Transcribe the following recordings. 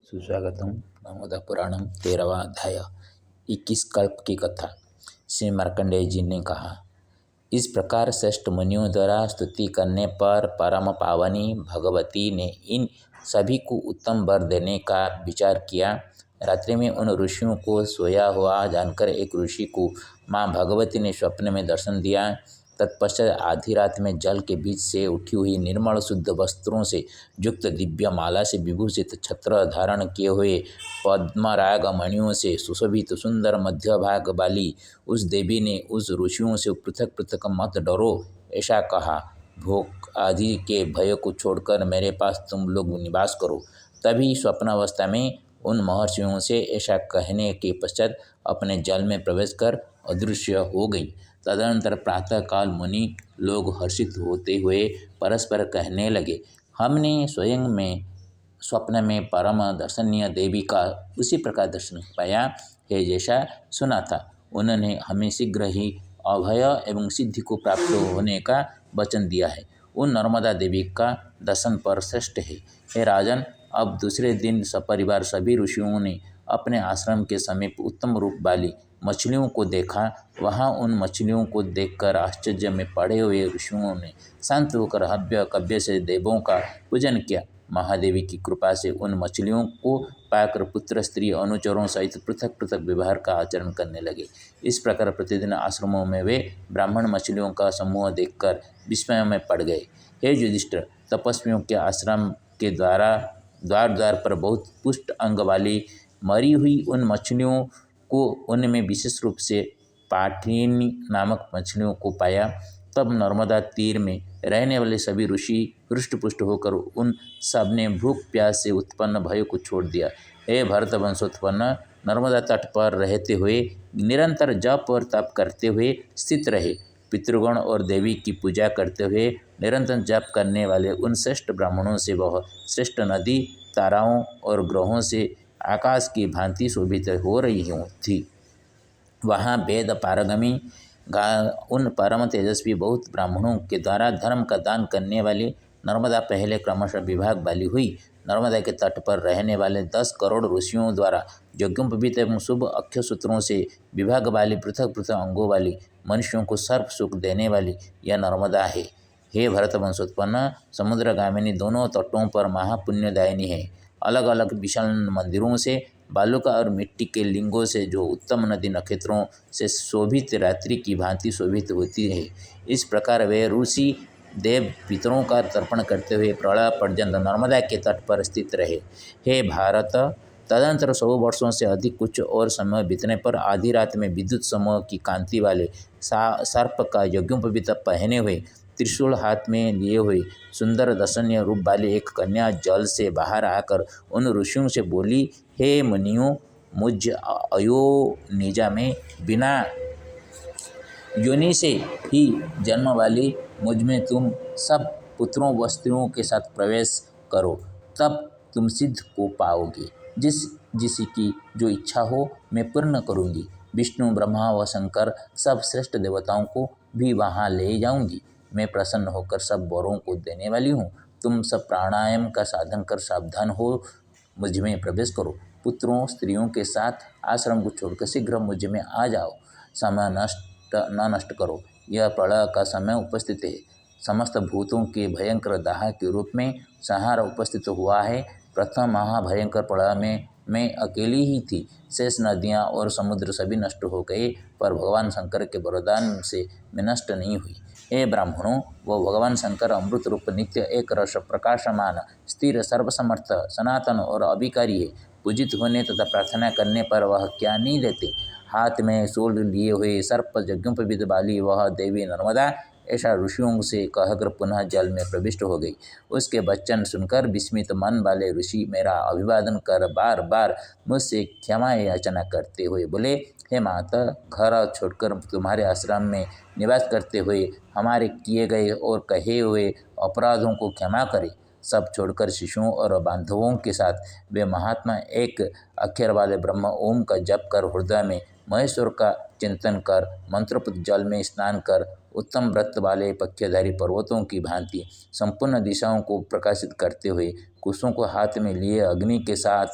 सुस्वागतम। नर्मदा पुराणम 13वां अध्याय 21 कल्प की कथा। श्री मार्कंडेय जी ने कहा, इस प्रकार श्रेष्ठ मुनियों द्वारा स्तुति करने पर परम पावनी भगवती ने इन सभी को उत्तम वर देने का विचार किया। रात्रि में उन ऋषियों को सोया हुआ जानकर एक ऋषि को माँ भगवती ने स्वप्न में दर्शन दिया। तत्पश्चात आधी रात में जल के बीच से उठी हुई निर्मल शुद्ध वस्त्रों से युक्त दिव्य माला से विभूषित छत्र धारण किए हुए पद्मराग मणियों से सुशोभित सुंदर मध्य भाग वाली उस देवी ने उस ऋषियों से पृथक पृथक मत डरो, ऐसा कहा। भूख आदि के भय को छोड़कर मेरे पास तुम लोग निवास करो। तभी स्वप्नावस्था में उन महर्षियों से ऐसा कहने के पश्चात अपने जल में प्रवेश कर अदृश्य हो गई। तदनंतर प्रातःकाल मुनि लोग हर्षित होते हुए परस्पर कहने लगे, हमने स्वयं में स्वप्न में परम दर्शनीय देवी का उसी प्रकार दर्शन पाया है जैसा सुना था। उन्होंने हमें शीघ्र ही अभय एवं सिद्धि को प्राप्त होने का वचन दिया है। उन नर्मदा देवी का दर्शन पर श्रेष्ठ है। हे राजन, अब दूसरे दिन सपरिवार सभी ऋषियों ने अपने आश्रम के समीप उत्तम रूप वाली मछलियों को देखा। वहाँ उन मछलियों को देखकर आश्चर्य में पड़े हुए ऋषियों ने शांत होकर हव्य कव्य से देवों का पूजन किया। महादेवी की कृपा से उन मछलियों को पाकर पुत्र स्त्री अनुचरों सहित पृथक पृथक व्यवहार का आचरण करने लगे। इस प्रकार प्रतिदिन आश्रमों में वे ब्राह्मण मछलियों का समूह देखकर विस्मय में पड़ गए। हे युधिष्ठिर, तपस्वियों के आश्रम के द्वार द्वार पर बहुत पुष्ट अंग वाली मरी हुई उन मछलियों को, उनमें विशेष रूप से पाठिनी नामक मछलियों को पाया। तब नर्मदा तीर में रहने वाले सभी ऋषि हृष्टपुष्ट होकर उन सब ने भूख प्यास से उत्पन्न भय को छोड़ दिया। हे भरत वंशोत्पन्न, नर्मदा तट पर रहते हुए निरंतर जप और तप करते हुए स्थित रहे। पितृगण और देवी की पूजा करते हुए निरंतर जप करने वाले उन श्रेष्ठ ब्राह्मणों से वह श्रेष्ठ नदी ताराओं और ग्रहों से आकाश की भांति शोभित हो रही थी। वहाँ वेद पारगमी उन परम तेजस्वी बहुत ब्राह्मणों के द्वारा धर्म का दान करने वाली नर्मदा पहले क्रमशः विभाग वाली हुई। नर्मदा के तट पर रहने वाले 10 करोड़ ऋषियों द्वारा यज्ञोपवीत एवं शुभ अक्षसूत्रों से विभाग वाली पृथक पृथक अंगों वाली मनुष्यों को सर्प सुख देने वाली यह नर्मदा है। हे भरत वंशोत्पन्न, समुद्रगामिनी दोनों तटों पर महापुण्यदायिनी है। अलग अलग विशाल मंदिरों से बालुका और मिट्टी के लिंगों से जो उत्तम नदी नक्षत्रों से शोभित रात्रि की भांति शोभित होती है। इस प्रकार वे ऋषि देव पितरों का तर्पण करते हुए प्रलय पर्यंत नर्मदा के तट पर स्थित रहे। हे भारत, तदनंतर 100 वर्षों से अधिक कुछ और समय बीतने पर आधी रात में विद्युत समूह की कांति वाले सर्प का यज्ञोपवीत पहने हुए त्रिशूल हाथ में लिए हुए सुंदर दर्शनीय रूप वाली एक कन्या जल से बाहर आकर उन ऋषियों से बोली, हे मुनियों, मुझ अयोनिजा में बिना योनि से ही जन्म वाली मुझ में तुम सब पुत्रों व स्त्रियों के साथ प्रवेश करो, तब तुम सिद्ध को पाओगे। जिसकी जो इच्छा हो मैं पूर्ण करूँगी। विष्णु, ब्रह्मा व शंकर सब श्रेष्ठ देवताओं को भी वहाँ ले जाऊँगी। मैं प्रसन्न होकर सब वरों को देने वाली हूँ। तुम सब प्राणायाम का साधन कर सावधान हो मुझ में प्रवेश करो। पुत्रों स्त्रियों के साथ आश्रम को छोड़कर शीघ्र मुझ में आ जाओ। समय न नष्ट करो। यह प्रलय का समय उपस्थित है। समस्त भूतों के भयंकर दाह के रूप में संहार उपस्थित हुआ है। प्रथम महाभयंकर प्रलय में मैं अकेली ही थी। शेष नदियाँ और समुद्र सभी नष्ट हो गए, पर भगवान शंकर के वरदान से मैं नष्ट नहीं हुई। हे ब्राह्मणों, वो भगवान शंकर अमृत रूप नित्य एक रस प्रकाशमान स्थिर सर्वसमर्थ सनातन और अभिकारी है। पूजित होने तथा प्रार्थना करने पर वह क्या नहीं देते। हाथ में शूल लिए हुए सर्प यज्ञोपवीत वाली वह देवी नर्मदा ऐसा ऋषियों से कहकर पुनः जल में प्रविष्ट हो गई। उसके वचन सुनकर विस्मित मन वाले ऋषि मेरा अभिवादन कर बार बार मुझसे क्षमा याचना करते हुए बोले, हे माता, घर छोड़कर तुम्हारे आश्रम में निवास करते हुए हमारे किए गए और कहे हुए अपराधों को क्षमा करें। सब छोड़कर शिशुओं और बांधवों के साथ वे महात्मा एक अक्षर वाले ब्रह्म ओम का जप कर हृदय में महेश्वर का चिंतन कर मंत्रपुत जल में स्नान कर उत्तम व्रत वाले पक्षधारी पर्वतों की भांति संपूर्ण दिशाओं को प्रकाशित करते हुए कुशों को हाथ में लिए अग्नि के साथ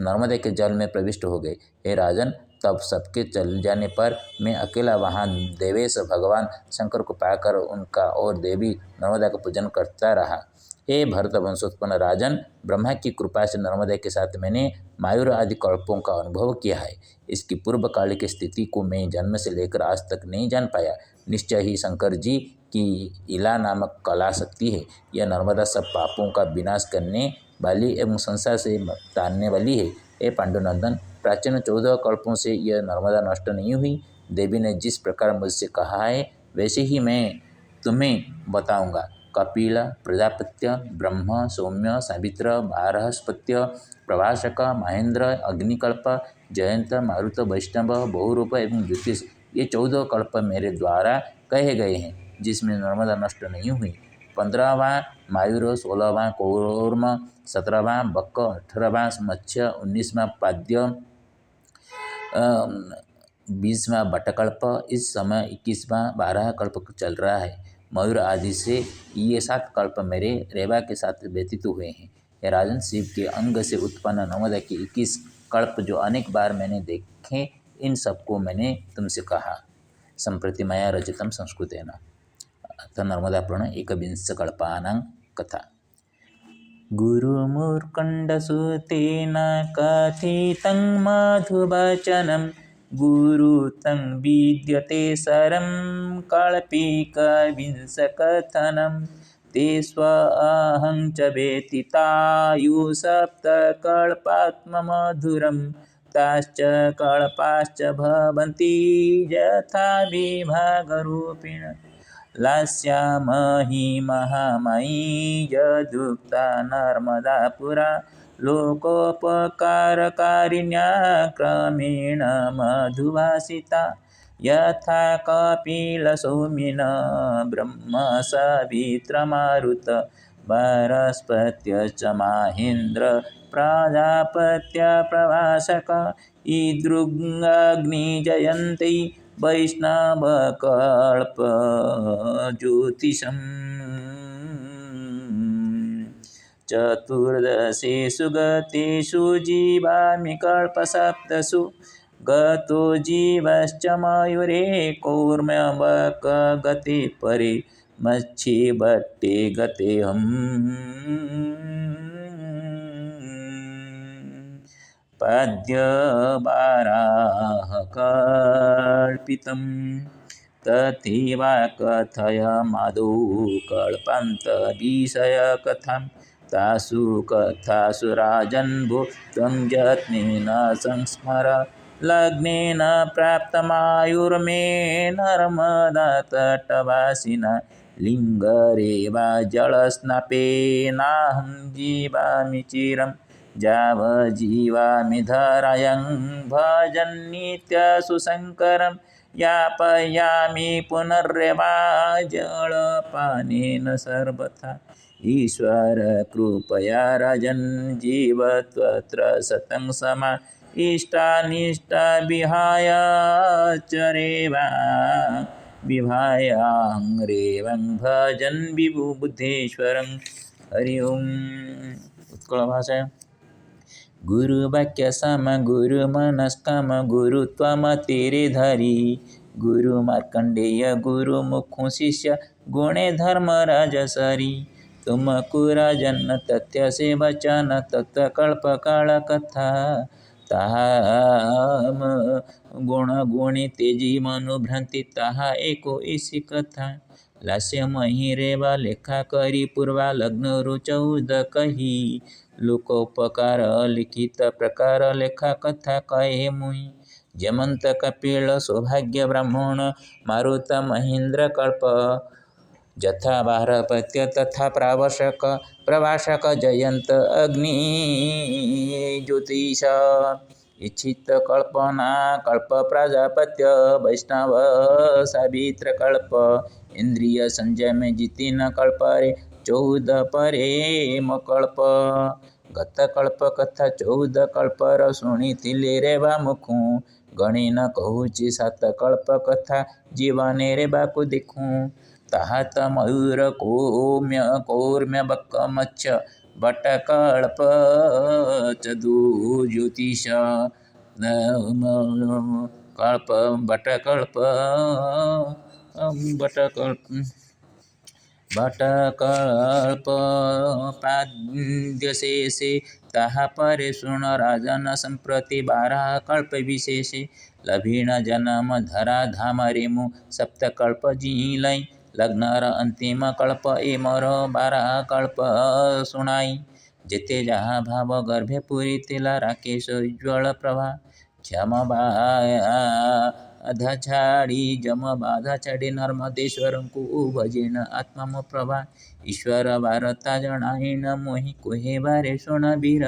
नर्मदा के जल में प्रविष्ट हो गए। हे राजन, तब सबके चल जाने पर मैं अकेला वहाँ देवेश भगवान शंकर को पाकर उनका और देवी नर्मदा का पूजन करता रहा। हे भरत वंशोत्पन्न राजन, ब्रह्मा की कृपा से नर्मदा के साथ मैंने मायूर आदि कल्पों का अनुभव किया है। इसकी पूर्व काल की स्थिति को मैं जन्म से लेकर आज तक नहीं जान पाया। निश्चय ही शंकर जी की इला नामक कला शक्ति है। यह नर्मदा सब पापों का विनाश करने वाली एवं संसार से तारने वाली है। हे पांडुनंदन, प्राचीन 14 कल्पों से यह नर्मदा नष्ट नहीं हुई। देवी ने जिस प्रकार मुझसे कहा है वैसे ही मैं तुम्हें बताऊंगा। कपिल, प्रजापत्य, ब्रह्म, सौम्य, सावित्र, बारहस्पत्य, प्रभाषक, महेंद्र, अग्निकल्प, जयंत, मारुत, वैष्णव, बहुरूप एवं ज्योतिष, ये 14 कल्प मेरे द्वारा कहे गए हैं, जिसमें नर्मदा नष्ट नहीं हुई। 15वां मायूर, 16वां कौर्म, 17वां बक, 18वां मत्स्य, 19वां पाद्य, 20वां बटकल्प, इस समय 21वां 12 कल्प चल रहा है। मयूर आदि से ये 7 कल्प मेरे रेवा के साथ व्यतीत हुए हैं। हे राजन, शिव के अंग से उत्पन्न नर्मदा के 21 कल्प जो अनेक बार मैंने देखे, इन सबको मैंने तुमसे कहा। संप्रति मया रचितं संस्कृतेन। अथ नर्मदा पुराण एकविंशकल्पानां कथा। गुरुमूर्खण्डसूतेन कथितं मधुवचनं, गुरुतं विद्यते सरं कल्पिकविंशकथनं। ते स्वाहं च व्यतीतायुः 7 कल्पात्ममधुरं, ताश्च कल्पाश्च भवन्ति यथा विभागरूपिण। लास्यामहि महामयी यदुक्ता नर्मदा पुरा, लोकोपकारकारिण्या क्रमेण मधुभासिता। यथा कपिलसौमिन ब्रह्म सावित्रमारुत, बृहस्पत्य च महेन्द्र प्रजापत्य प्रभाषक, ईदृग्अग्निजयन्ती वैष्णवकल्प ज्योतिषम्। चतुर्दशेषु गतेषु जीवामि कल्पसप्तसु, गतो जीवश्च मयूरे कौर्म्यवक गते परे, मत्स्ये भट्टे गतेऽहम्। पाद्यवाराहकल्पितं तथैव कथयामादौ कल्पान्तविषयकथां। तासु कथासु राजन् भो त्वं यत्नेन संस्मर, लग्नेन प्राप्तमायुर्मे नर्मदातटवासिना। लिङ्गरेवा जलस्नापेनाहं जीवामि चिरं, यावज्जीवामि धरायां भजन्नित्यं शङ्करं। यापयामि पुनरेवा जलपानेन सर्वथा, ईश्वर कृपया राजन् जीवत्वत्र शतं समा। इष्टानिष्टा विहाय च विभायां रेवं भजन् विबुधेश्वरं। हरि ओम। उत्कल भाषा। गुरुवाक्य सम गुरुमनस्कम गुरुत्वमतिरिधरि, गुरु मार्कंडेय गुरु मुखु शिष्य गुणे धर्म राजसरी। तुमको राजन तथ्य से वचन तत्व कल्प काल कथा, ताहा गुण गुणी तेजी मनुभ्रांति ताहा एको इसी कथा। लास्य मही रेवा लेखा करी पूर्वा लग्न रुचौद कही, लोकोपकार लिखित प्रकार लेखा कथा कहे मुई। जमंत कपिल सौभाग्य ब्राह्मण मारुत महेंद्र कल्प, जथा बारहपत्य तथा प्रावशक प्रभाषक जयंत अग्नि ज्योतिष। इच्छित कल्पना कल्प प्रजापत्य वैष्णव सावित्र कल्प, इंद्रिय संजय में जितिन कल्परे 14 परे मकल्प। गत कल्प कथा 14 कल्पर शुणिथिले रेवा मुखु, गणी न कहूची 7 कल्प कथा जीवने रेवाकु देखूं। ताहा त मयूर कौर्म्य बक मत्स्य बटकल्प चतु ज्योतिष कल्प बटकल्प बटकल्पाद्यशेषे ताहा परे सुन राजन संप्रति 12 कल्प विशेषे लभीण जन्म धरा धाम रेमु सप्तकल्प जीलई लग्नर अंतिम कल्प ए मोर 12 कल्प सुनाई जेते जहाँ भाव गर्भे पुरी तेला राकेश उज्ज्वल प्रभा क्षम बाधा छाड़ी जम बाधा छाड़ी नर्मदेश्वर को भजेन आत्मा प्रभा ईश्वर वारता जनाईन मोहि कोहे बारे सुन वीर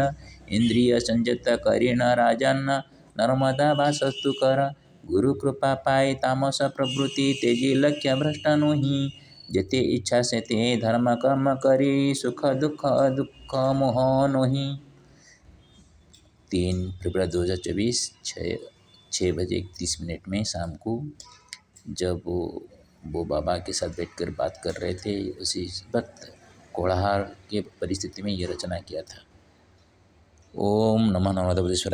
इंद्रिय संजत करीन राजन नर्मदा वासस्तु कर गुरु कृपा पाए तामस प्रवृत्ति तेजी लक्ष्य भ्रष्ट नोहि जेते इच्छा से ते धर्म कर्म करी सुख दुख मोह नोहि। 3 फरवरी 2024 6 बजे 31 मिनट में शाम को जब वो बाबा के साथ बैठकर बात कर रहे थे उसी वक्त कोलाहल के परिस्थिति में ये रचना किया था। ओम नमः नर्मदा बुद्धेश्वराय।